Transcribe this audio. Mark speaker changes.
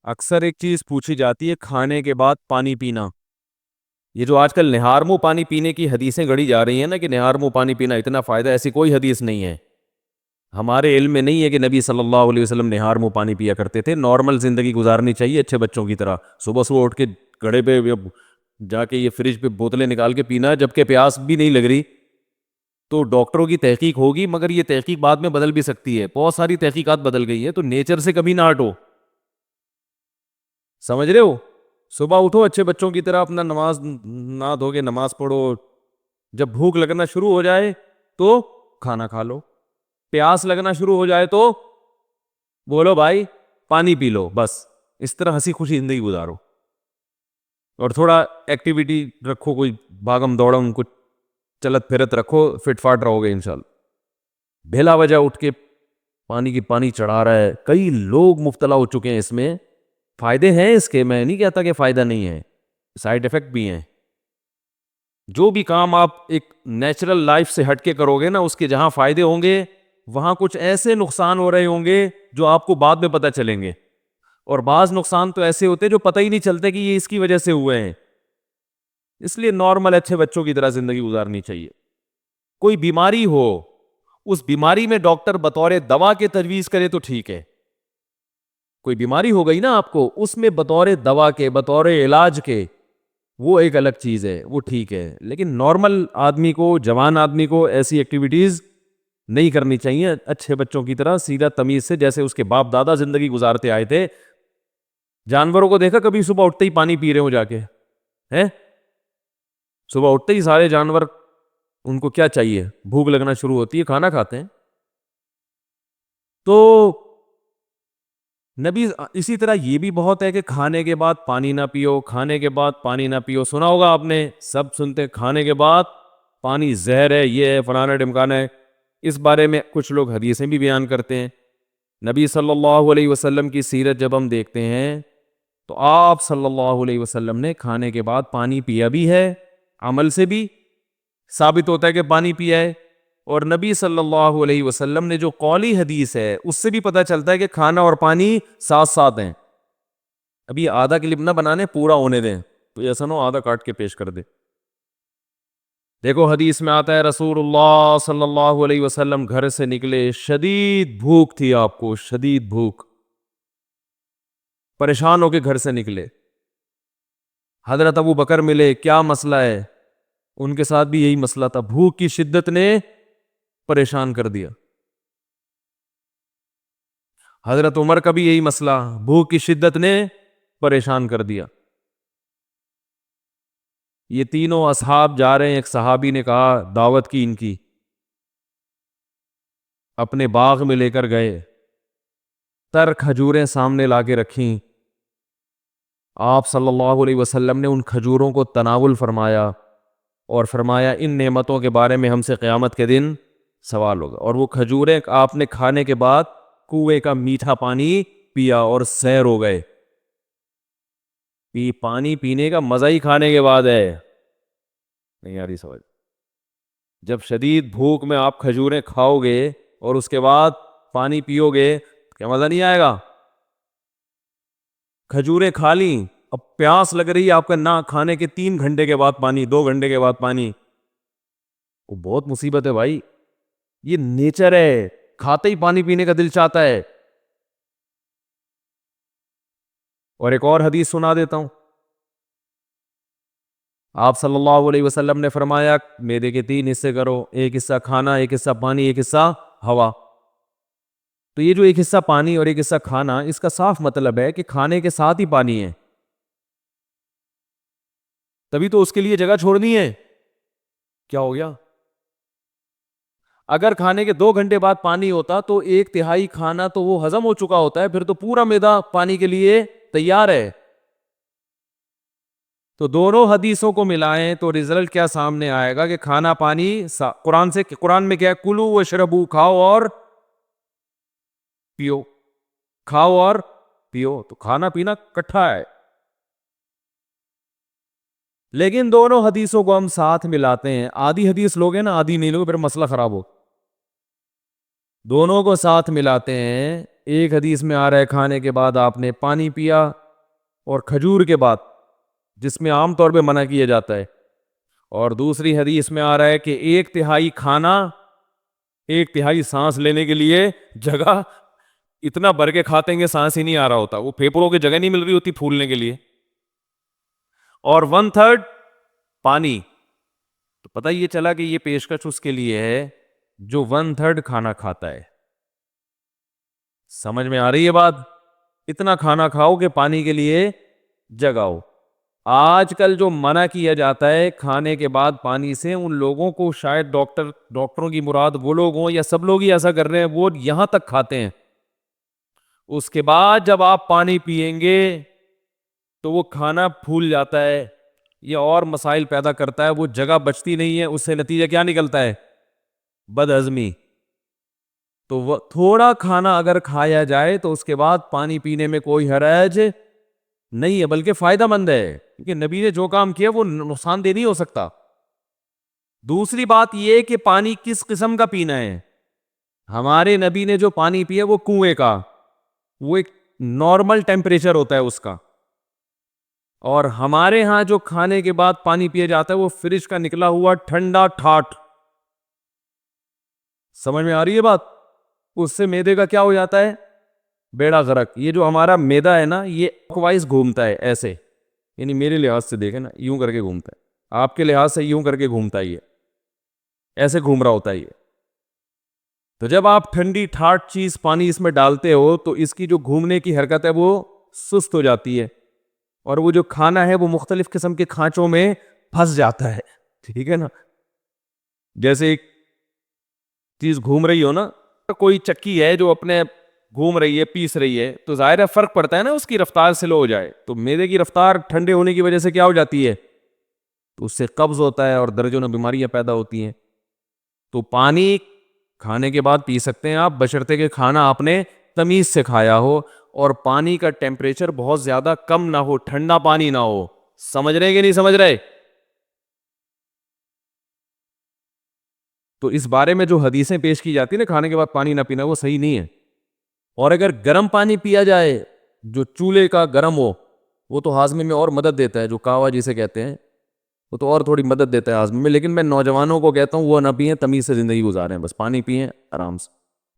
Speaker 1: اکثر ایک چیز پوچھی جاتی ہے کھانے کے بعد پانی پینا. یہ جو آج کل نہار منہ پانی پینے کی حدیثیں گڑھی جا رہی ہیں نا کہ نہار منہ پانی پینا اتنا فائدہ، ایسی کوئی حدیث نہیں ہے. ہمارے علم میں نہیں ہے کہ نبی صلی اللہ علیہ وسلم نہار منہ پانی پیا کرتے تھے. نارمل زندگی گزارنی چاہیے اچھے بچوں کی طرح. صبح صبح اٹھ کے گڑھے پہ جا کے یہ فریج پہ بوتلیں نکال کے پینا جبکہ پیاس بھی نہیں لگ رہی. تو ڈاکٹروں کی تحقیق ہوگی مگر یہ تحقیق بعد میں بدل بھی سکتی ہے. بہت ساری تحقیقات بدل گئی ہے. تو نیچر سے کبھی نہ ہٹو. سمجھ رہے ہو؟ صبح اٹھو اچھے بچوں کی طرح، اپنا نماز نہ دھو کے نماز پڑھو. جب بھوک لگنا شروع ہو جائے تو کھانا کھا لو. پیاس لگنا شروع ہو جائے تو بولو بھائی پانی پی لو. بس اس طرح ہنسی خوشی زندگی گزارو. اور تھوڑا ایکٹیویٹی رکھو، کوئی بھاگم دوڑم، کچھ چلت پھرت رکھو، فٹ فاٹ رہو گے انشاءاللہ. بھلا وجہ اٹھ کے پانی چڑھا رہا ہے. کئی لوگ مبتلا ہو چکے ہیں اس میں. فائدے ہیں اس کے، میں نہیں کہتا کہ فائدہ نہیں ہے، سائیڈ ایفیکٹ بھی ہیں. جو بھی کام آپ ایک نیچرل لائف سے ہٹ کے کرو گے نا، اس کے جہاں فائدے ہوں گے وہاں کچھ ایسے نقصان ہو رہے ہوں گے جو آپ کو بعد میں پتہ چلیں گے. اور بعض نقصان تو ایسے ہوتے ہیں جو پتہ ہی نہیں چلتے کہ یہ اس کی وجہ سے ہوئے ہیں. اس لیے نارمل اچھے بچوں کی طرح زندگی گزارنی چاہیے. کوئی بیماری ہو، اس بیماری میں ڈاکٹر بطور دوا کے تجویز کرے تو ٹھیک ہے. کوئی بیماری ہو گئی نا آپ کو، اس میں بطور دوا کے، بطور علاج کے، وہ ایک الگ چیز ہے، وہ ٹھیک ہے. لیکن نارمل آدمی کو، جوان آدمی کو ایسی ایکٹیویٹیز نہیں کرنی چاہیے. اچھے بچوں کی طرح سیدھا تمیز سے، جیسے اس کے باپ دادا زندگی گزارتے آئے تھے. جانوروں کو دیکھا کبھی صبح اٹھتے ہی پانی پی رہے ہو جا کے؟ صبح اٹھتے ہی سارے جانور، ان کو کیا چاہیے؟ بھوک لگنا شروع ہوتی ہے، کھانا کھاتے ہیں. تو نبی اسی طرح یہ بھی بہت ہے کہ کھانے کے بعد پانی نہ پیو، کھانے کے بعد پانی نہ پیو. سنا ہوگا آپ نے، سب سنتے ہیں کھانے کے بعد پانی زہر ہے، یہ ہے، فلانا ڈمکانا ہے. اس بارے میں کچھ لوگ حدیثیں بھی بیان کرتے ہیں. نبی صلی اللہ علیہ وسلم کی سیرت جب ہم دیکھتے ہیں تو آپ صلی اللہ علیہ وسلم نے کھانے کے بعد پانی پیا بھی ہے. عمل سے بھی ثابت ہوتا ہے کہ پانی پیا ہے. اور نبی صلی اللہ علیہ وسلم نے جو قولی حدیث ہے اس سے بھی پتہ چلتا ہے کہ کھانا اور پانی ساتھ ساتھ ہیں. ابھی آدھا کلپ نہ بنانے، پورا ہونے دیں، تو ایسا نہ آدھا کاٹ کے پیش کر دے. دیکھو حدیث میں آتا ہے رسول اللہ صلی اللہ علیہ وسلم گھر سے نکلے، شدید بھوک تھی آپ کو، شدید بھوک، پریشان ہو کے گھر سے نکلے. حضرت ابو بکر ملے، کیا مسئلہ ہے؟ ان کے ساتھ بھی یہی مسئلہ تھا، بھوک کی شدت نے پریشان کر دیا. حضرت عمر کا بھی یہی مسئلہ، بھوک کی شدت نے پریشان کر دیا. یہ تینوں اصحاب جا رہے ہیں. ایک صحابی نے کہا دعوت کی ان کی، اپنے باغ میں لے کر گئے، تر کھجوریں سامنے لا کے رکھیں. آپ صلی اللہ علیہ وسلم نے ان کھجوروں کو تناول فرمایا اور فرمایا ان نعمتوں کے بارے میں ہم سے قیامت کے دن سوال ہوگا. اور وہ کھجوریں آپ نے کھانے کے بعد کنویں کا میٹھا پانی پیا اور سیر ہو گئے. پانی پینے کا مزہ ہی کھانے کے بعد ہے. نہیں آ رہی سمجھ؟ جب شدید بھوک میں آپ کھجوریں کھاؤ گے اور اس کے بعد پانی پیو گے، کیا مزہ نہیں آئے گا؟ کھجوریں کھا لیں، اب پیاس لگ رہی ہے آپ کا، نہ کھانے کے 3 گھنٹے کے بعد پانی، 2 گھنٹے کے بعد پانی، وہ بہت مصیبت ہے بھائی. یہ نیچر ہے، کھاتے ہی پانی پینے کا دل چاہتا ہے. اور ایک اور حدیث سنا دیتا ہوں. آپ صلی اللہ علیہ وسلم نے فرمایا معدے کے 3 حصے کرو، ایک حصہ کھانا، ایک حصہ پانی، ایک حصہ ہوا. تو یہ جو ایک حصہ پانی اور ایک حصہ کھانا، اس کا صاف مطلب ہے کہ کھانے کے ساتھ ہی پانی ہے، تبھی تو اس کے لیے جگہ چھوڑنی ہے. کیا ہو گیا؟ اگر کھانے کے 2 گھنٹے بعد پانی ہوتا تو 1/3 کھانا تو وہ ہضم ہو چکا ہوتا ہے، پھر تو پورا معدہ پانی کے لیے تیار ہے. تو دونوں حدیثوں کو ملائیں تو رزلٹ کیا سامنے آئے گا کہ کھانا پانی قرآن میں کیا ہے؟ کلو واشربو، کھاؤ اور پیو، کھاؤ اور پیو. تو کھانا پینا کٹھا ہے. لیکن دونوں حدیثوں کو ہم ساتھ ملاتے ہیں. آدھی حدیث لوگ ہیں نا، آدھی نہیں لوگ، پھر مسئلہ خراب ہو. دونوں کو ساتھ ملاتے ہیں. ایک حدیث میں آ رہا ہے کھانے کے بعد آپ نے پانی پیا اور کھجور کے بعد، جس میں عام طور پہ منع کیا جاتا ہے، اور دوسری حدیث میں آ رہا ہے کہ 1/3 کھانا 1/3 سانس لینے کے لیے جگہ اتنا بھر کے کھاتے ہیں کہ سانس ہی نہیں آ رہا ہوتا، وہ پھیپھڑوں کی جگہ نہیں مل رہی ہوتی پھولنے کے لیے، اور 1/3 پانی. تو پتہ یہ چلا کہ یہ پیشکش اس کے لیے ہے جو 1/3 کھانا کھاتا ہے. سمجھ میں آ رہی ہے بات؟ اتنا کھانا کھاؤ کہ پانی کے لیے جگہ ہو. آج کل جو منع کیا جاتا ہے کھانے کے بعد پانی سے، ان لوگوں کو شاید ڈاکٹروں کی مراد وہ لوگ ہوں یا سب لوگ ہی ایسا کر رہے ہیں، وہ یہاں تک کھاتے ہیں، اس کے بعد جب آپ پانی پیئیں گے تو وہ کھانا پھول جاتا ہے یا اور مسائل پیدا کرتا ہے، وہ جگہ بچتی نہیں ہے، اس سے نتیجہ کیا نکلتا ہے؟ بد ہضمی. تو وہ تھوڑا کھانا اگر کھایا جائے تو اس کے بعد پانی پینے میں کوئی حرج نہیں ہے، بلکہ فائدہ مند ہے، کیونکہ نبی نے جو کام کیا وہ نقصان دہ نہیں ہو سکتا. دوسری بات یہ کہ پانی کس قسم کا پینا ہے. ہمارے نبی نے جو پانی پیا وہ کنویں کا، وہ ایک نارمل ٹیمپریچر ہوتا ہے اس کا، اور ہمارے ہاں جو کھانے کے بعد پانی پیا جاتا ہے وہ فریج کا نکلا ہوا ٹھنڈا ٹھاٹ. سمجھ میں آ رہی ہے بات؟ اس سے معدے کا کیا ہو جاتا ہے؟ بیڑا غرق. یہ جو ہمارا معدہ ہے نا، یہ وائز گھومتا ہے ایسے، یعنی میرے لحاظ سے دیکھیں نا، یوں کر کے گھومتا ہے، آپ کے لحاظ سے یوں کر کے گھومتا ہے، یہ ایسے گھوم رہا ہوتا ہے یہ. تو جب آپ ٹھنڈی ٹھاٹ چیز پانی اس میں ڈالتے ہو تو اس کی جو گھومنے کی حرکت ہے وہ سست ہو جاتی ہے، اور وہ جو کھانا ہے وہ مختلف قسم کے کھانچوں میں پھنس جاتا ہے. ٹھیک ہے نا؟ جیسے ایک چیز گھوم رہی ہو نا، کوئی چکی ہے جو اپنے گھوم رہی ہے، پیس رہی ہے، تو ظاہر ہے فرق پڑتا ہے نا، اس کی رفتار سلو ہو جائے تو معدے کی رفتار ٹھنڈے ہونے کی وجہ سے کیا ہو جاتی ہے؟ تو اس سے قبض ہوتا ہے اور درجنوں بیماریاں پیدا ہوتی ہیں. تو پانی کھانے کے بعد پی سکتے ہیں آپ، بشرطے کہ کھانا آپ نے تمیز سے کھایا ہو اور پانی کا ٹیمپریچر بہت زیادہ کم نہ ہو، ٹھنڈا پانی نہ ہو. سمجھ رہے کہ نہیں سمجھ رہے؟ تو اس بارے میں جو حدیثیں پیش کی جاتی ہیں نا کھانے کے بعد پانی نہ پینا، وہ صحیح نہیں ہے. اور اگر گرم پانی پیا جائے جو چولہے کا گرم ہو، وہ تو ہاضمے میں اور مدد دیتا ہے، جو کہوا جسے کہتے ہیں، وہ تو اور تھوڑی مدد دیتا ہے ہاضمے میں. لیکن میں نوجوانوں کو کہتا ہوں وہ نہ پئیں، تمیز سے زندگی گزاریں، بس پانی پئیں آرام سے.